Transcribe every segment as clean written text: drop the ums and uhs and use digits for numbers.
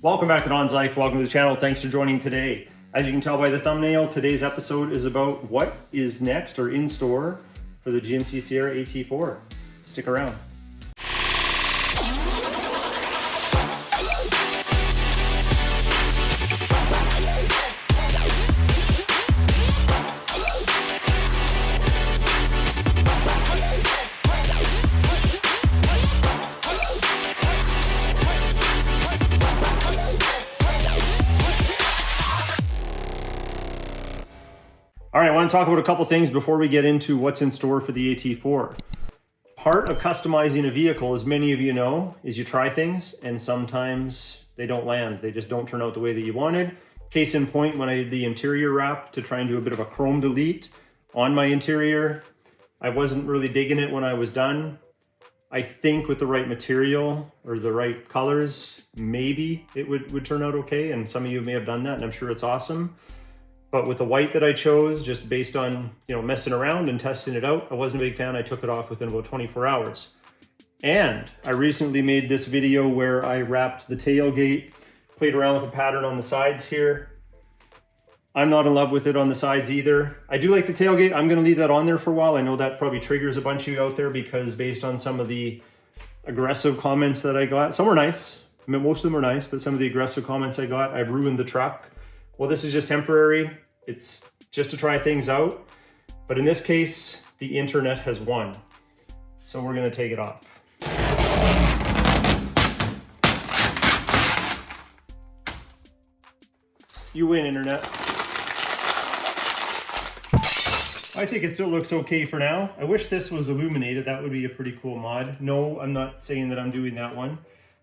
Welcome back to Don's Life. Welcome to the channel. Thanks for joining today. As you can tell by the thumbnail, today's episode is about what is next or in store for the GMC Sierra AT4. Stick around. All right, I want to talk about a couple things before we get into what's in store for the AT4. Part of customizing a vehicle, as many of you know, is you try things and sometimes they don't land. They just don't turn out the way that you wanted. Case in point, when I did the interior wrap to try and do a bit of a chrome delete on my interior, I wasn't really digging it when I was done. I think with the right material or the right colors, maybe it would turn out okay. And some of you may have done that and I'm sure it's awesome. But with the white that I chose, just based on, messing around and testing it out, I wasn't a big fan. I took it off within about 24 hours. And I recently made this video where I wrapped the tailgate, played around with the pattern on the sides here. I'm not in love with it on the sides either. I do like the tailgate. I'm gonna leave that on there for a while. I know that probably triggers a bunch of you out there because based on some of the aggressive comments that I got, some were nice. I mean, most of them were nice, but some of the aggressive comments I got, I've ruined the truck. Well, this is just temporary. It's just to try things out. But in this case, the internet has won. So we're gonna take it off. You win, internet. I think it still looks okay for now. I wish this was illuminated. That would be a pretty cool mod. No, I'm not saying that I'm doing that one,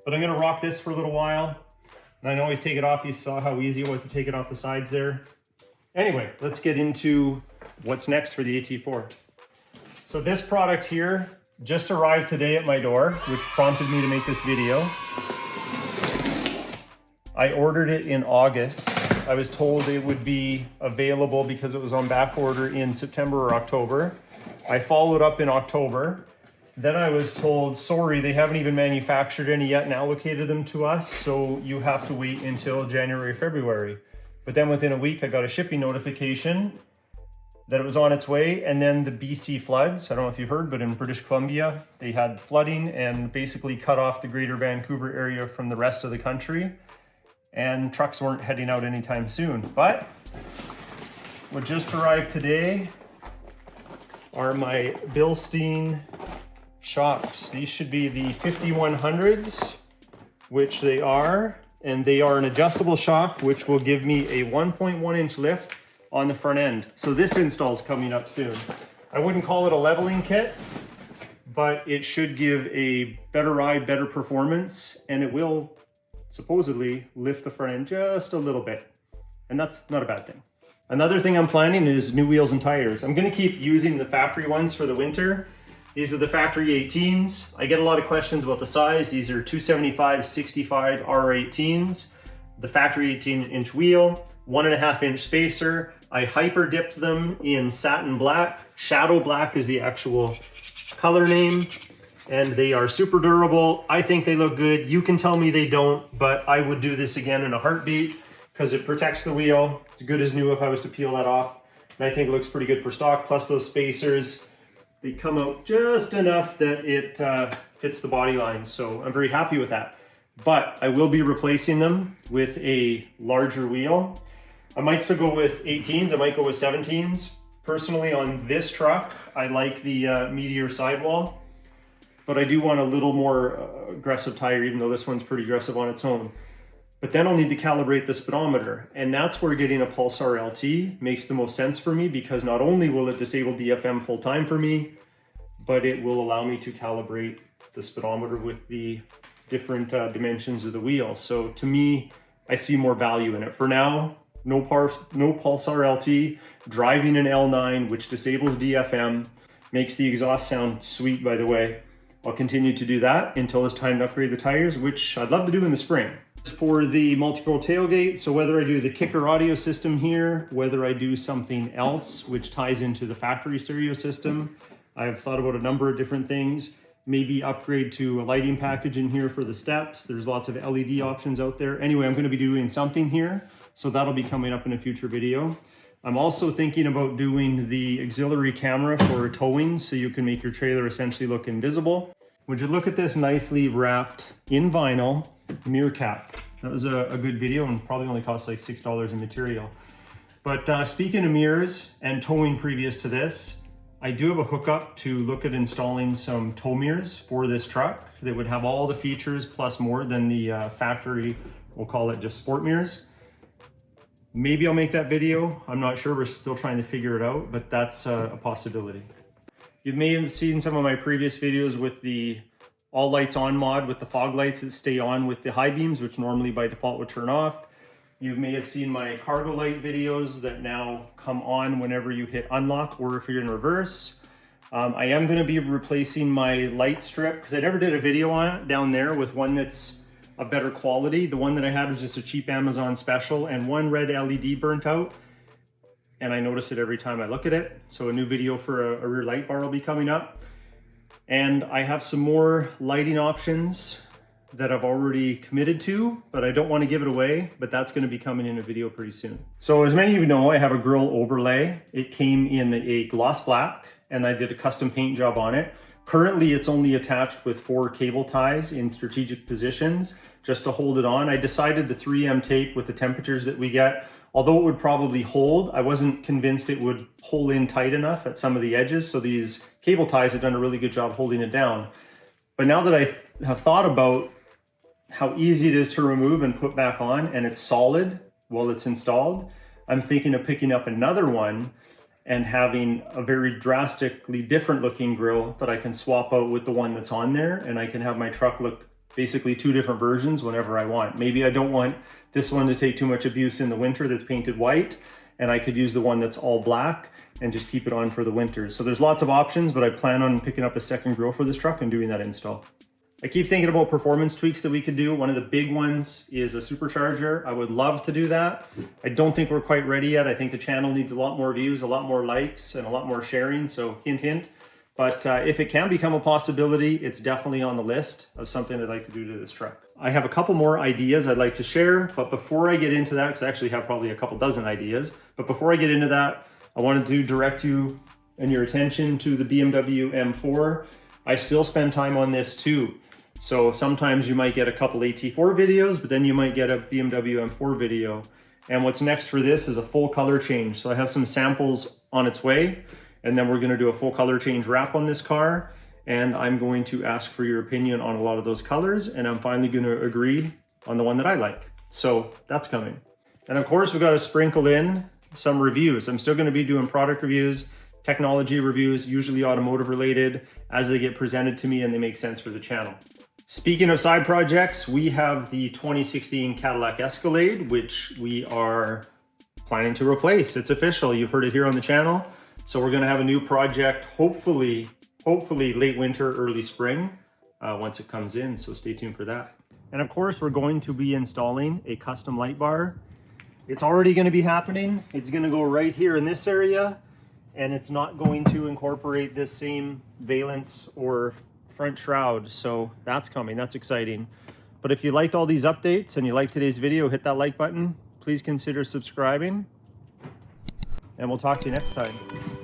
but I'm gonna rock this for a little while. And I can always take it off. You saw how easy it was to take it off the sides there. Anyway, let's get into what's next for the AT4. So this product here just arrived today at my door, which prompted me to make this video. I ordered it in August. I was told it would be available because it was on back order in September or October. I followed up in October. Then I was told, sorry, they haven't even manufactured any yet and allocated them to us, so you have to wait until January or February. But then within a week, I got a shipping notification that it was on its way, and then the BC floods, I don't know if you've heard, but in British Columbia, they had flooding and basically cut off the greater Vancouver area from the rest of the country, and trucks weren't heading out anytime soon. But what just arrived today are my Bilstein shocks. These should be the 5100s, which they are, and they are an adjustable shock, which will give me a 1.1 inch lift on the front end. So this install is coming up soon. I wouldn't call it a leveling kit, but it should give a better ride, better performance, and it will supposedly lift the front end just a little bit. And that's not a bad thing. Another thing I'm planning is new wheels and tires. I'm gonna keep using the factory ones for the winter. These are the factory 18s. I get a lot of questions about the size. These are 275/65 R18s. The factory 18-inch wheel, 1.5 inch spacer. I hyper dipped them in satin black. Shadow black is the actual color name. And they are super durable. I think they look good. You can tell me they don't, but I would do this again in a heartbeat because it protects the wheel. It's good as new if I was to peel that off. And I think it looks pretty good for stock. Plus those spacers, they come out just enough that it fits the body line. So I'm very happy with that. But I will be replacing them with a larger wheel. I might still go with 18s. I might go with 17s. Personally, on this truck, I like the Meteor sidewall, but I do want a little more aggressive tire, even though this one's pretty aggressive on its own. But then I'll need to calibrate the speedometer, and that's where getting a Pulsar LT makes the most sense for me, because not only will it disable DFM full time for me, but it will allow me to calibrate the speedometer with the different dimensions of the wheel. So to me, I see more value in it. For now, no Pulsar LT, driving an L9, which disables DFM, makes the exhaust sound sweet, by the way. I'll continue to do that until it's time to upgrade the tires, which I'd love to do in the spring. For the multi-pro tailgate, so whether I do the kicker audio system here, whether I do something else which ties into the factory stereo system, I've thought about a number of different things. maybe upgrade to a lighting package in here for the steps. There's lots of LED options out there. Anyway, I'm going to be doing something here, so that'll be coming up in a future video. I'm also thinking about doing the auxiliary camera for towing, so you can make your trailer essentially look invisible. Would you look at this nicely wrapped in vinyl mirror cap? That was a good video and probably only cost like $6 in material. But speaking of mirrors and towing previous to this, I do have a hookup to look at installing some tow mirrors for this truck that would have all the features plus more than the factory, we'll call it just sport mirrors. Maybe I'll make that video. I'm not sure, we're still trying to figure it out, but that's a possibility. You may have seen some of my previous videos with the all lights on mod with the fog lights that stay on with the high beams, which normally by default would turn off. You may have seen my cargo light videos that now come on whenever you hit unlock or if you're in reverse. I am going to be replacing my light strip because I never did a video on it down there with one that's a better quality. The one that I had was just a cheap Amazon special and one red LED burnt out. And I notice it every time I look at it. So a new video for a rear light bar will be coming up. And I have some more lighting options that I've already committed to, but I don't want to give it away, but that's going to be coming in a video pretty soon. So as many of you know, I have a grill overlay. It came in a gloss black and I did a custom paint job on it. Currently, it's only attached with 4 cable ties in strategic positions just to hold it on. I decided the 3M tape with the temperatures that we get, although it would probably hold, I wasn't convinced it would pull in tight enough at some of the edges. So these cable ties have done a really good job holding it down. But now that I have thought about how easy it is to remove and put back on, and it's solid while it's installed, I'm thinking of picking up another one and having a very drastically different looking grill that I can swap out with the one that's on there, and I can have my truck look basically 2 different versions whenever I want. Maybe I don't want this one to take too much abuse in the winter that's painted white, and I could use the one that's all black and just keep it on for the winter. So there's lots of options, but I plan on picking up a second grill for this truck and doing that install. I keep thinking about performance tweaks that we could do. One of the big ones is a supercharger. I would love to do that. I don't think we're quite ready yet. I think the channel needs a lot more views, a lot more likes, and a lot more sharing, so hint, hint. But if it can become a possibility, it's definitely on the list of something I'd like to do to this truck. I have a couple more ideas I'd like to share, but before I get into that, because I actually have probably a couple dozen ideas, but before I get into that, I wanted to direct you and your attention to the BMW M4. I still spend time on this too. So sometimes you might get a couple AT4 videos, but then you might get a BMW M4 video. And what's next for this is a full color change. So I have some samples on its way, and then we're gonna do a full color change wrap on this car. And I'm going to ask for your opinion on a lot of those colors, and I'm finally gonna agree on the one that I like. So that's coming. And of course, we've got to sprinkle in some reviews. I'm still gonna be doing product reviews, technology reviews, usually automotive related, as they get presented to me and they make sense for the channel. Speaking of side projects, we have the 2016 Cadillac Escalade, which we are planning to replace. It's official, you've heard it here on the channel. So we're gonna have a new project, hopefully late winter, early spring, once it comes in, so stay tuned for that. And of course, we're going to be installing a custom light bar. It's already gonna be happening. It's gonna go right here in this area, and it's not going to incorporate this same valence or front shroud, so that's coming, that's exciting. But if you liked all these updates and you liked today's video, hit that like button. Please consider subscribing, and we'll talk to you next time.